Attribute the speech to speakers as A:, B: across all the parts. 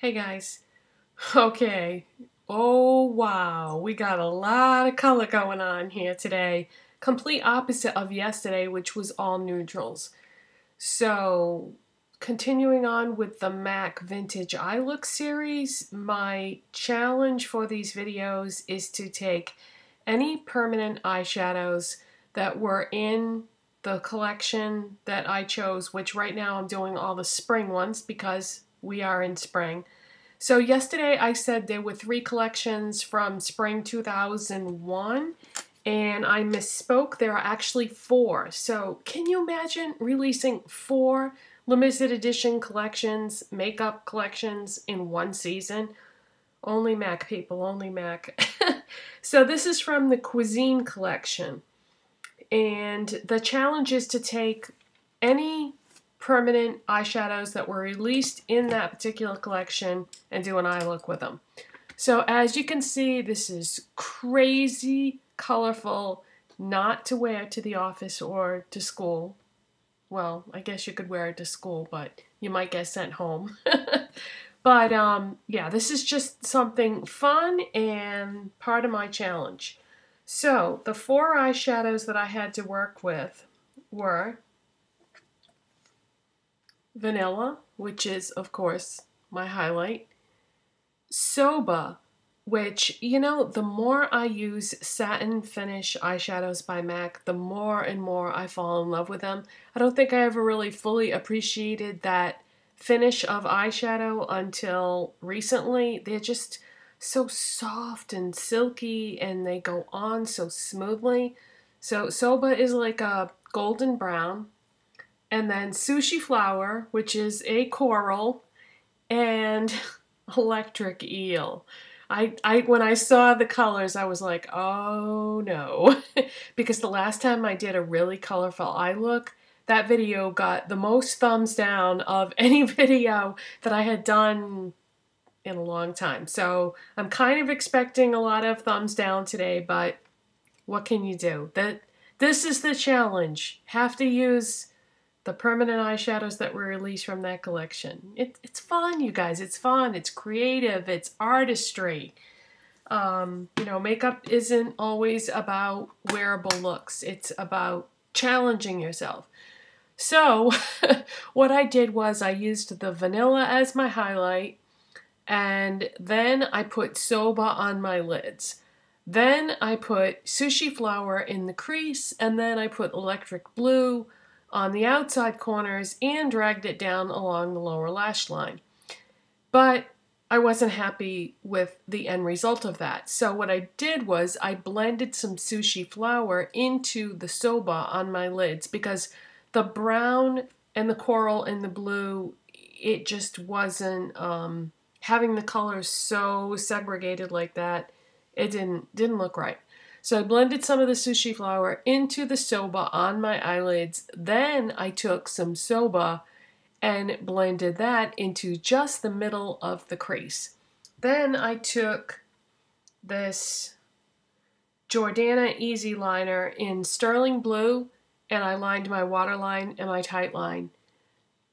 A: Hey guys. Okay. Oh wow, we got a lot of color going on here today. Complete opposite of yesterday, which was all neutrals. So, continuing on with the MAC Vintage Eye Look series, my challenge for these videos is to take any permanent eyeshadows that were in the collection that I chose, which right now I'm doing all the spring ones because we are in spring. So yesterday I said there were 3 collections from spring 2001 and I misspoke. There are actually 4. So can you imagine releasing 4 limited edition collections, makeup collections in one season? Only MAC, people, only MAC. So this is from the Cuisine collection. And the challenge is to take any permanent eyeshadows that were released in that particular collection and do an eye look with them. So as you can see, this is crazy colorful, not to wear to the office or to school. Well, I guess you could wear it to school, but you might get sent home. But yeah, this is just something fun and part of my challenge. So the 4 eyeshadows that I had to work with were Vanilla, which is, of course, my highlight. Soba, which, you know, the more I use satin finish eyeshadows by MAC, the more and more I fall in love with them. I don't think I ever really fully appreciated that finish of eyeshadow until recently. They're just so soft and silky and they go on so smoothly. So Soba is like a golden brown. And then Sushi Flower, which is a coral, and Electric Eel. When I saw the colors, I was like, oh no. Because the last time I did a really colorful eye look, that video got the most thumbs down of any video that I had done in a long time. So I'm kind of expecting a lot of thumbs down today, but what can you do? This is the challenge. Have to use the permanent eyeshadows that were released from that collection. It's fun, you guys. It's fun. It's creative. It's artistry. You know, makeup isn't always about wearable looks. It's about challenging yourself. So what I did was I used the vanilla as my highlight, and then I put Soba on my lids. Then I put Sushi Flower in the crease, and then I put Electric Blue on the outside corners and dragged it down along the lower lash line. But I wasn't happy with the end result of that. So what I did was I blended some Sushi Flower into the Soba on my lids because the brown and the coral and the blue, it just wasn't, having the colors so segregated like that, it didn't look right. So I blended some of the Sushi Flower into the Soba on my eyelids. Then I took some Soba and blended that into just the middle of the crease. Then I took this Jordana Easyliner in sterling blue and I lined my waterline and my tight line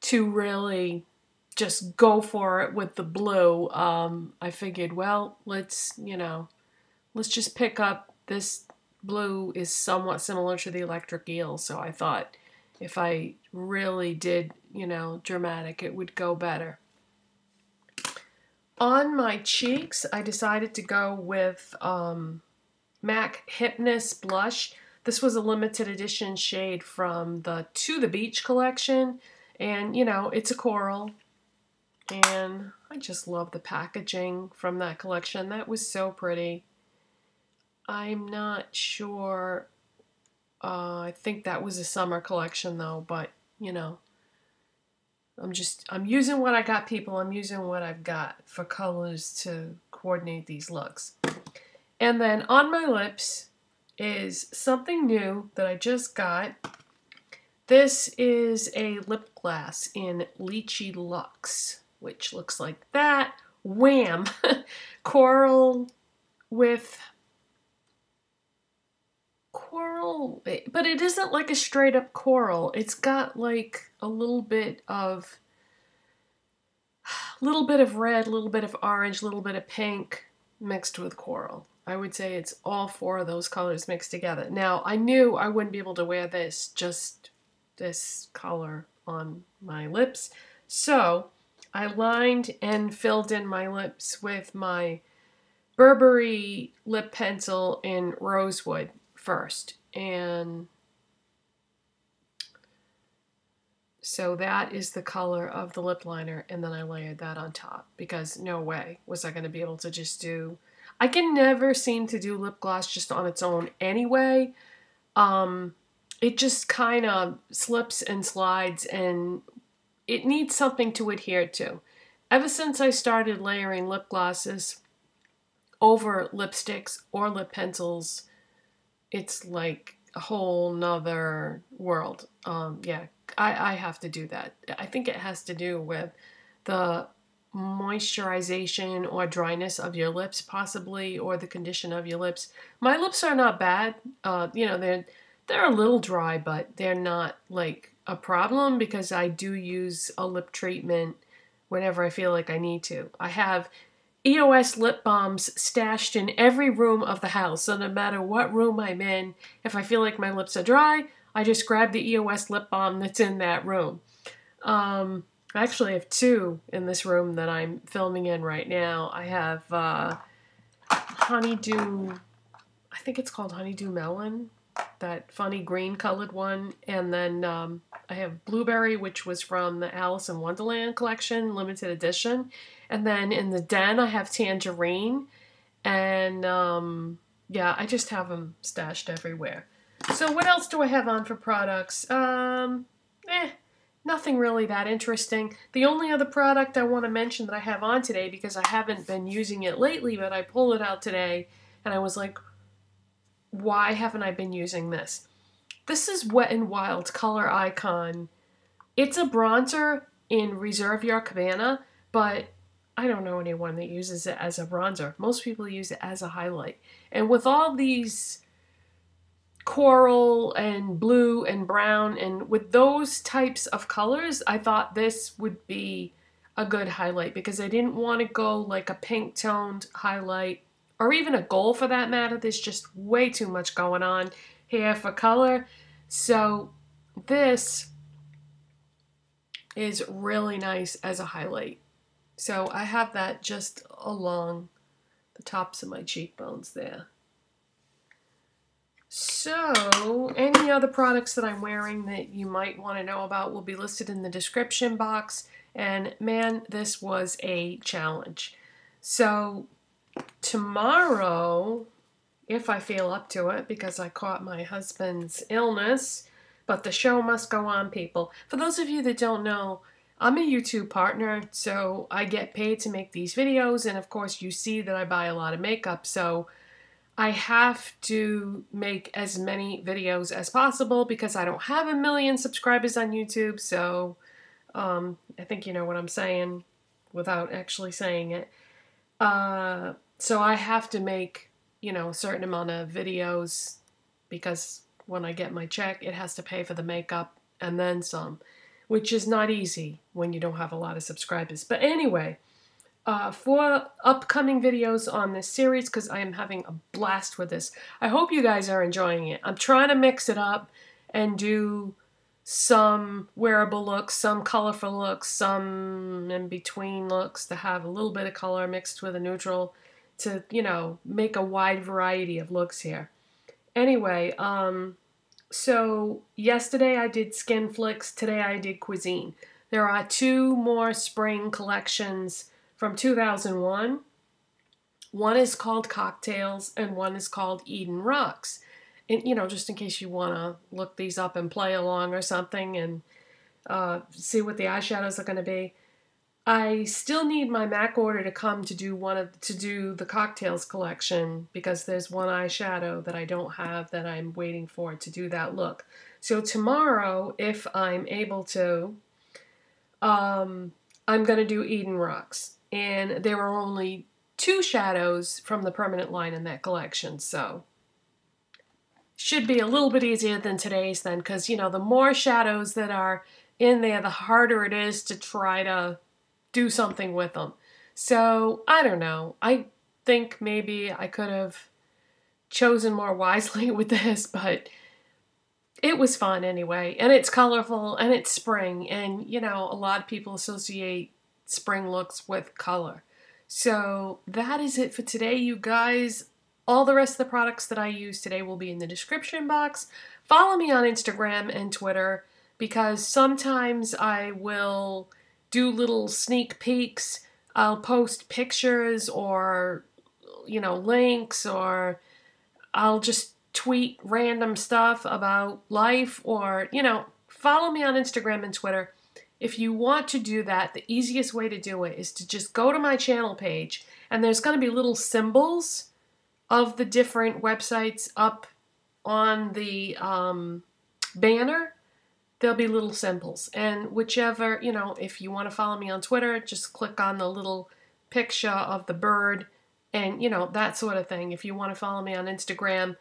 A: to really just go for it with the blue. I figured, well, let's just pick up. This blue is somewhat similar to the Electric Eel, so I thought if I really did, dramatic, it would go better. On my cheeks, I decided to go with MAC Hipness Blush. This was a limited edition shade from the To the Beach collection, and, it's a coral, and I just love the packaging from that collection. That was so pretty. I'm not sure, I think that was a summer collection though, but I'm using what I got, people. I'm using what I've got for colors to coordinate these looks. And then on my lips is something new that I just got. This is a lip gloss in Lychee Luxe, which looks like that. Wham! Coral with coral, but it isn't like a straight up coral. It's got like a little bit of A little bit of red, a little bit of orange, a little bit of pink mixed with coral. I would say it's all four of those colors mixed together. Now, I knew I wouldn't be able to wear this, just this color on my lips. So I lined and filled in my lips with my Burberry lip pencil in Rosewood first. And so that is the color of the lip liner, and then I layered that on top because no way was I going to be able to just do... I can never seem to do lip gloss just on its own anyway. It just kind of slips and slides, and it needs something to adhere to. Ever since I started layering lip glosses over lipsticks or lip pencils, it's like a whole nother world. Yeah, I have to do that. I think it has to do with the moisturization or dryness of your lips, possibly, or the condition of your lips. My lips are not bad. You know, they're a little dry, but they're not like a problem because I do use a lip treatment whenever I feel like I need to. I have EOS lip balms stashed in every room of the house, so no matter what room I'm in, if I feel like my lips are dry, I just grab the EOS lip balm that's in that room. I actually have two in this room that I'm filming in right now. I have Honeydew, I think it's called Honeydew Melon, that funny green colored one. And then I have Blueberry, which was from the Alice in Wonderland collection, limited edition. And then in the den, I have Tangerine. And yeah, I just have them stashed everywhere. So what else do I have on for products? Nothing really that interesting. The only other product I want to mention that I have on today, because I haven't been using it lately, but I pulled it out today, and I was like, why haven't I been using this? This is Wet n Wild Color Icon. It's a bronzer in Reserve Your Cabana, but I don't know anyone that uses it as a bronzer. Most people use it as a highlight. And with all these coral and blue and brown, and with those types of colors, I thought this would be a good highlight because I didn't want to go like a pink toned highlight or even a gold for that matter. There's just way too much going on here for color. So this is really nice as a highlight. So I have that just along the tops of my cheekbones there. So, any other products that I'm wearing that you might want to know about will be listed in the description box. And man, this was a challenge. So, tomorrow, if I feel up to it, because I caught my husband's illness, but the show must go on, people. For those of you that don't know, I'm a YouTube partner, so I get paid to make these videos. And of course, you see that I buy a lot of makeup, so I have to make as many videos as possible because I don't have 1 million subscribers on YouTube, so I think you know what I'm saying without actually saying it. So I have to make, you know, a certain amount of videos because when I get my check, it has to pay for the makeup and then some, which is not easy when you don't have a lot of subscribers. But anyway, for upcoming videos on this series, because I am having a blast with this. I hope you guys are enjoying it. I'm trying to mix it up and do some wearable looks, some colorful looks, some in-between looks to have a little bit of color mixed with a neutral to, you know, make a wide variety of looks here. Anyway, so yesterday I did Skin Flicks, today I did Cuisine. There are 2 more spring collections from 2001. One is called Cocktails and one is called Eden Rocks. And, you know, just in case you want to look these up and play along or something and see what the eyeshadows are going to be. I still need my MAC order to come to do the Cocktails collection because there's one eyeshadow that I don't have that I'm waiting for to do that look. So tomorrow, if I'm able to, I'm going to do Eden Rocks. And there are only 2 shadows from the permanent line in that collection, so should be a little bit easier than today's then, because, you know, the more shadows that are in there, the harder it is to try to do something with them. So, I don't know. I think maybe I could have chosen more wisely with this, but it was fun anyway. And it's colorful and it's spring. And, you know, a lot of people associate spring looks with color. So that is it for today, you guys. All the rest of the products that I use today will be in the description box. Follow me on Instagram and Twitter because sometimes I will do little sneak peeks. I'll post pictures or, you know, links, or I'll just tweet random stuff about life, or, you know, follow me on Instagram and Twitter. If you want to do that, the easiest way to do it is to just go to my channel page, and there's going to be little symbols of the different websites up on the banner. There'll be little symbols, and whichever, you know, if you want to follow me on Twitter, just click on the little picture of the bird and, you know, that sort of thing. If you want to follow me on Instagram,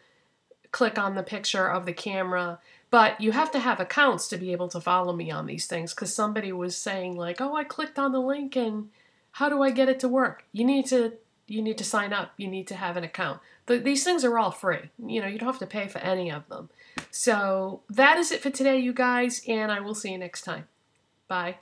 A: click on the picture of the camera. But you have to have accounts to be able to follow me on these things, because somebody was saying like, oh, I clicked on the link and how do I get it to work? You need to sign up. You need to have an account. These things are all free. You know, you don't have to pay for any of them. So that is it for today, you guys, and I will see you next time. Bye.